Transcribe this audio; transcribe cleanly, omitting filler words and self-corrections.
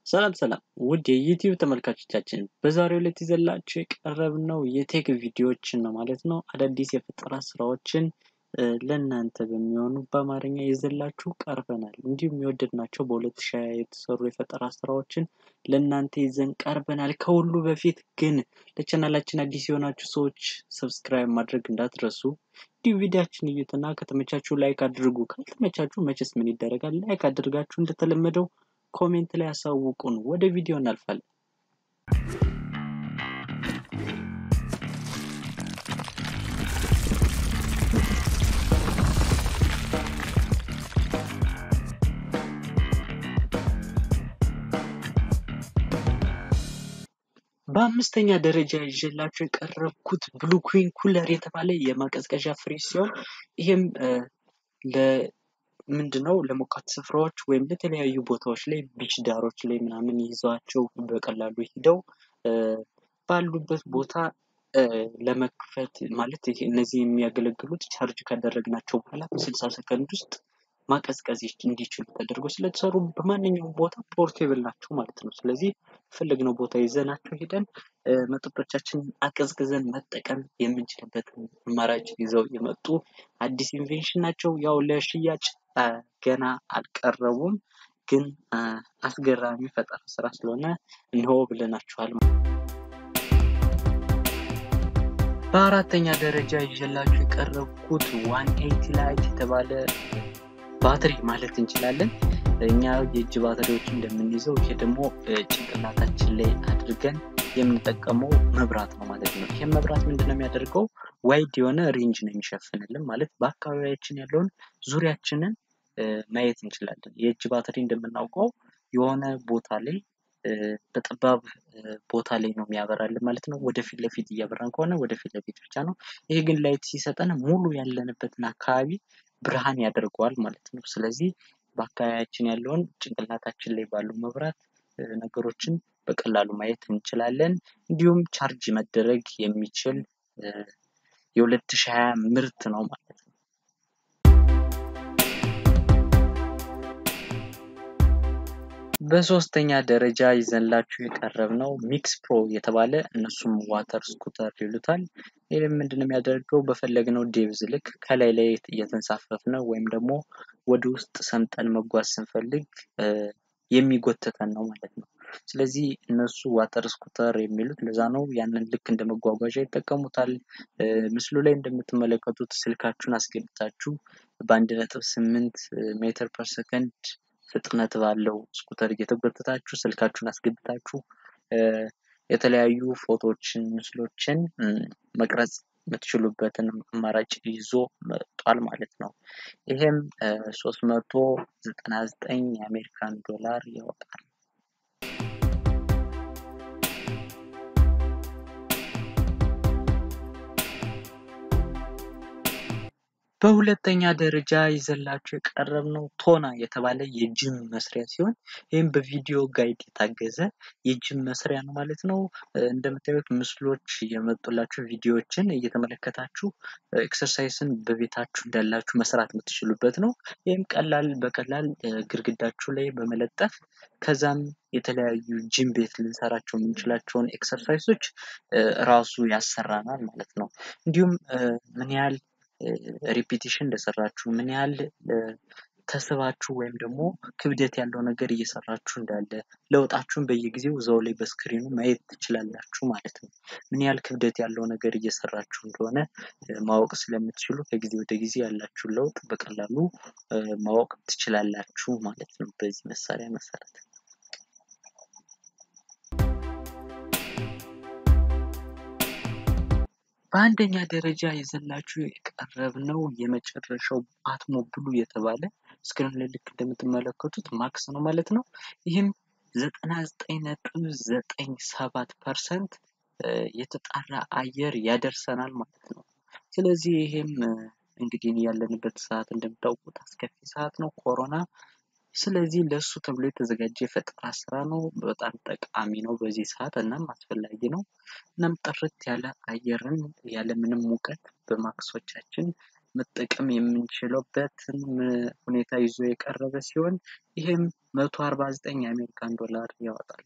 ሰላም ውድ የዩቲዩብ ተመልካቾቻችን በዛሬው ዕለት ይዘላችሁ የቀረብነው የቴክ ቪዲዮዎችን ነው ማለት ነው። አዳዲስ የፈጠራ ስራዎችን ለእናንተ በሚሆኑ በአማርኛ ይዘላችሁ ቀርበናል። እንዲሁም የወደድናቸው በ2020 የተሰሩ የፈጠራ ስራዎችን ለእናንተ ይዘን ቀርበናል። ከሁሉ በፊት ግን ለቻናላችን አዲስ የሆናችሁ ሰዎች ሰብስክራይብ ማድረግ እንዳትረሱ። እንዲሁ ቪዲዮአችን እዩትና ከተመቻችሁ ላይክ አድርጉ። ካልተመቻችሁ መቼስ ምን ይደረጋል፣ ላይክ አድርጋችሁ እንደተለመደው ኮሜንት ላይ አሳውቁን። ወደ ቪዲዮ እናልፋለን። በአምስተኛ ደረጃ ይዤላችሁ የቀረብኩት ብሉ ኩዊን ኩለር የተባለ የማቀዝቀዣ ፍሪጅ ሲሆን ይሄም ምንድነው ለሞቃት ስፍራዎች ወይም ለተለያዩ ቦታዎች ላይ ቢች ዳሮች ላይ ምናምን ይዘዋቸው በቀላሉ ሄደው ባሉበት ቦታ ለመክፈት ማለት እነዚህ የሚያገለግሉት ቻርጅ ካደረግናቸው በኋላ በ60 ሰከንድ ውስጥ ማቀዝቀዝ እንዲችሉ ተደርጎ ስለተሰሩ በማንኛውም ቦታ ፖርቴብል ናቸው ማለት ነው። ስለዚህ ፈለግነው ቦታ ይዘናቸው ሄደን መጠጦቻችንን አቀዝቅዘን መጠቀም የምንችልበት አማራጭ ይዘው የመጡ አዲስ ኢንቬንሽን ናቸው። ያው ለሽያጭ ገና አልቀረቡም፣ ግን አስገራሚ ፈጠራ ስራ ስለሆነ ነው ብለናችኋል። በአራተኛ ደረጃ ይዤላችሁ የቀረብኩት 180 ላይት የተባለ ባትሪ ማለት እንችላለን። እኛ የእጅ ባትሪዎች እንደምንይዘው ይሄ ደግሞ ጭንቅላታችን ላይ አድርገን የምንጠቀመው መብራት ነው ማለት ነው። ይሄ መብራት ምንድነው የሚያደርገው? ዋይድ የሆነ ሬንጅ ነው የሚሸፍንልን ማለት በአካባቢያችን ያለውን ዙሪያችንን ማየት እንችላለን። የእጅ ባትሪ እንደምናውቀው የሆነ ቦታ ላይ በጠባብ ቦታ ላይ ነው የሚያበራልን ማለት ነው። ወደፊት ለፊት እያበራን ከሆነ ወደፊት ለፊት ብቻ ነው። ይሄ ግን ላይት ሲሰጠን ሙሉ ያለንበትን አካባቢ ብርሃን ያደርገዋል ማለት ነው። ስለዚህ በአካባቢያችን ያለውን ጭንቅላታችን ላይ ባሉ መብራት ነገሮችን በቀላሉ ማየት እንችላለን። እንዲሁም ቻርጅ መደረግ የሚችል የ2020 ምርት ነው ማለት ነው። በሶስተኛ ደረጃ ይዘንላችሁ የቀረብነው ሚክስ ፕሮ የተባለ እነሱም ዋተር ስኩተር ይሉታል። ይሄ ምንድነው የሚያደርገው? በፈለግነው ዴፕዝ ልክ ከላይ ላይ እየተንሳፈፍን ወይም ደግሞ ወደ ውስጥ ሰምጠን መጓዝ ስንፈልግ የሚጎተተን ነው ማለት ነው። ስለዚህ እነሱ ዋተር ስኩተር የሚሉት ለዛ ነው። ያንን ልክ እንደ መጓጓዣ ይጠቀሙታል። ምስሉ ላይ እንደምትመለከቱት ስልካችሁን አስገብታችሁ በ1.8 ሜትር ፐር ሰከንድ ፍጥነት ባለው ስኩተር እየተጎተታችሁ ስልካችሁን አስገብታችሁ የተለያዩ ፎቶዎችን፣ ምስሎችን መቅረጽ የምትችሉበትን አማራጭ ይዞ መጥቷል ማለት ነው። ይሄም 399 የአሜሪካን ዶላር ያወጣል። በሁለተኛ ደረጃ ይዘላችሁ የቀረብነው ቶና የተባለ የጂም መስሪያ ሲሆን ይሄም በቪዲዮ ጋይድ የታገዘ የጂም መስሪያ ነው ማለት ነው። እንደምታዩት ምስሎች የመጡላችሁ ቪዲዮዎችን እየተመለከታችሁ ኤክሰርሳይስን በቤታችሁ እንዳላችሁ መስራት የምትችሉበት ነው። ይሄም በቀላል ግድግዳችሁ ላይ በመለጠፍ ከዛም የተለያዩ ጂም ቤት ልንሰራቸው የምንችላቸውን ኤክሰርሳይሶች ራሱ ያሰራናል ማለት ነው። እንዲሁም ምን ያህል ሪፒቲሽን እንደሰራችሁ፣ ምን ያህል ተስባችሁ ወይም ደግሞ ክብደት ያለው ነገር እየሰራችሁ እንዳለ ለውጣችሁን በየጊዜው እዛው ላይ በስክሪኑ ማየት ትችላላችሁ ማለት ነው። ምን ያህል ክብደት ያለው ነገር እየሰራችሁ እንደሆነ ማወቅ ስለምትችሉ ከጊዜ ወደ ጊዜ ያላችሁ ለውጥ በቀላሉ ማወቅ ትችላላችሁ ማለት ነው በዚህ መሳሪያ መሰረት። በአንደኛ ደረጃ ይዘላችሁ የቀረብነው የመጨረሻው አትሞ ብሉ የተባለ ስክሪን ላይ ልክ እንደምትመለከቱት ማክስ ነው ማለት ነው። ይህም 99.97% የተጣራ አየር ያደርሰናል ማለት ነው። ስለዚህ ይሄም እንግዲህ ያለንበት ሰዓት እንደምታውቁት አስከፊ ሰዓት ነው፣ ኮሮና። ስለዚህ ለሱ ተብሎ የተዘጋጀ የፈጠራ ስራ ነው። በጣም ጠቃሚ ነው በዚህ ሰዓት እናም አስፈላጊ ነው። እናም ጥርት ያለ አየርን ያለ ምንም ሙቀት በማክሶቻችን መጠቀም የምንችልበትን ሁኔታ ይዞ የቀረበ ሲሆን ይሄም $149 ያወጣል።